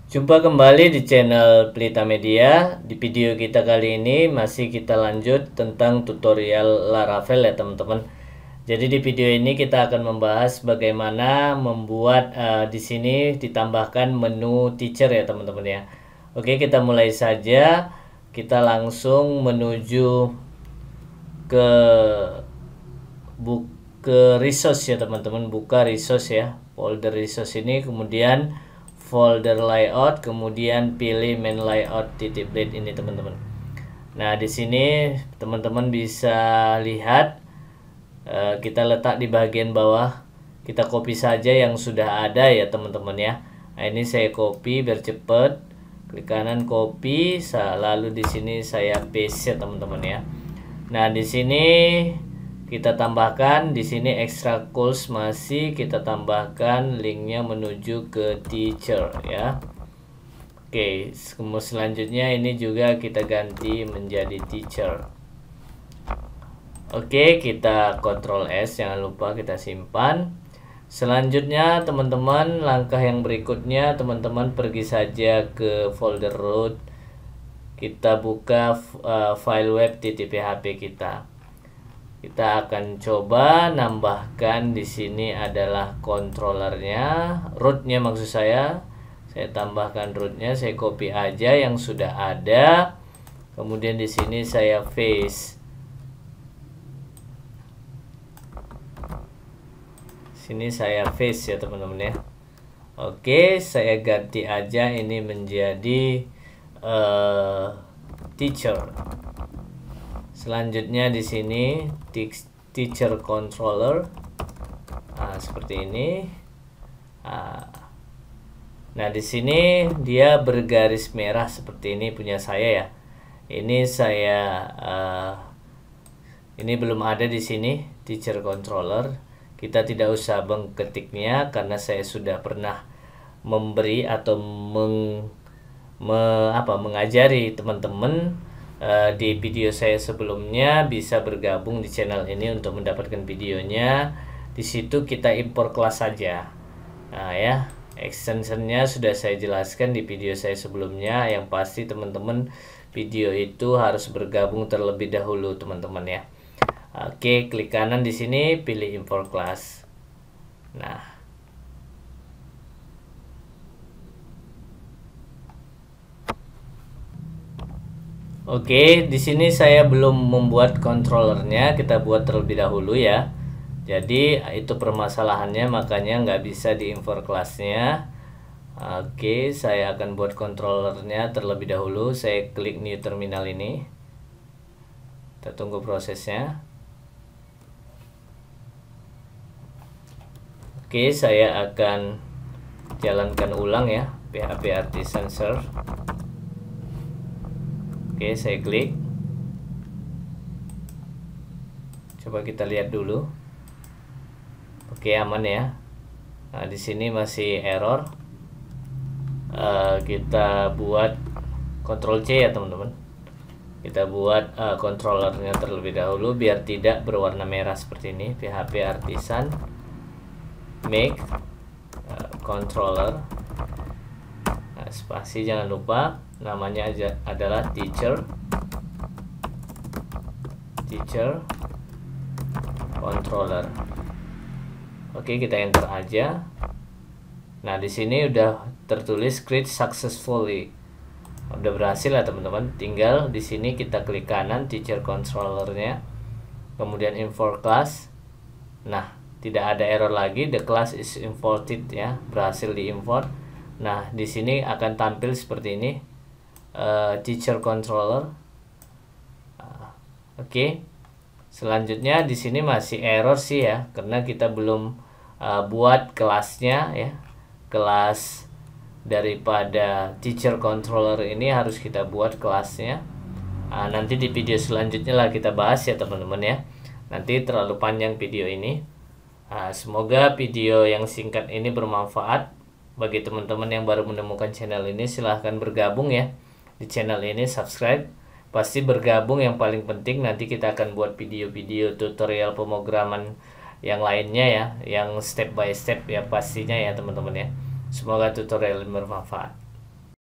Jumpa kembali di channel Pelita Media. Di video kita kali ini masih kita lanjut tentang tutorial Laravel ya teman-teman. Jadi di video ini kita akan membahas bagaimana membuat di sini ditambahkan menu teacher ya teman-teman ya. Oke, kita mulai saja. Kita langsung menuju ke resource ya teman-teman. Buka resource ya, folder resource ini, kemudian folder layout, kemudian pilih main layout .blade ini teman-teman. Nah, di sini teman-teman bisa lihat kita letak di bagian bawah. Kita copy saja yang sudah ada ya teman-teman ya. Nah, ini saya copy biar cepat. Klik kanan copy, lalu di sini saya paste ya teman-teman ya. Nah, di sini kita tambahkan di sini extra calls, masih kita tambahkan linknya menuju ke teacher ya. Oke, selanjutnya ini juga kita ganti menjadi teacher. Oke, kita Ctrl S, jangan lupa kita simpan. Selanjutnya teman-teman, langkah yang berikutnya teman-teman pergi saja ke folder root. Kita buka file web.php kita. Kita akan coba nambahkan di sini adalah controllernya, rootnya maksud saya. Saya tambahkan rootnya, saya copy aja yang sudah ada. Kemudian di sini saya paste. Sini saya paste ya teman-teman ya. Oke, saya ganti aja ini menjadi teacher. Selanjutnya di sini teacher controller, seperti ini. Nah, di sini dia bergaris merah seperti ini punya saya ya. Ini saya ini belum ada di sini teacher controller. Kita tidak usah mengketiknya karena saya sudah pernah memberi atau mengajari teman-teman di video saya sebelumnya. Bisa bergabung di channel ini untuk mendapatkan videonya. Di situ kita impor kelas saja. Nah ya, extensionnya sudah saya jelaskan di video saya sebelumnya. Yang pasti teman-teman video itu harus bergabung terlebih dahulu teman-teman ya. Oke, klik kanan di sini, pilih import class. Nah, oke, di sini saya belum membuat controllernya, kita buat terlebih dahulu ya. Jadi itu permasalahannya, makanya nggak bisa diimport kelasnya. Oke, saya akan buat controllernya terlebih dahulu. Saya klik new terminal ini. Kita tunggu prosesnya. Oke, saya akan jalankan ulang ya, PHP Artisan Serve. Oke, saya klik. Coba kita lihat dulu. Oke, aman ya. Nah, di sini masih error. Kita buat Ctrl C ya teman-teman. Kita buat controllernya terlebih dahulu biar tidak berwarna merah seperti ini. PHP Artisan make controller. Nah, spasi jangan lupa, namanya adalah teacher controller. Oke, kita enter aja. Nah, di sini udah tertulis create successfully. Udah berhasil ya teman-teman. Tinggal di sini kita klik kanan teacher controllernya, kemudian import class. Nah, tidak ada error lagi, the class is imported ya, berhasil diimport. Nah, di sini akan tampil seperti ini, teacher controller. Oke. Selanjutnya di sini masih error sih ya, karena kita belum buat kelasnya ya. Kelas daripada teacher controller ini harus kita buat kelasnya. Nanti di video selanjutnya lah kita bahas ya teman-teman ya. Nanti terlalu panjang video ini. Semoga video yang singkat ini bermanfaat bagi teman-teman yang baru menemukan channel ini. Silahkan bergabung ya di channel ini, subscribe. Pasti bergabung, yang paling penting nanti kita akan buat video-video tutorial pemrograman yang lainnya ya, yang step by step ya pastinya ya teman-teman ya. Semoga tutorial bermanfaat.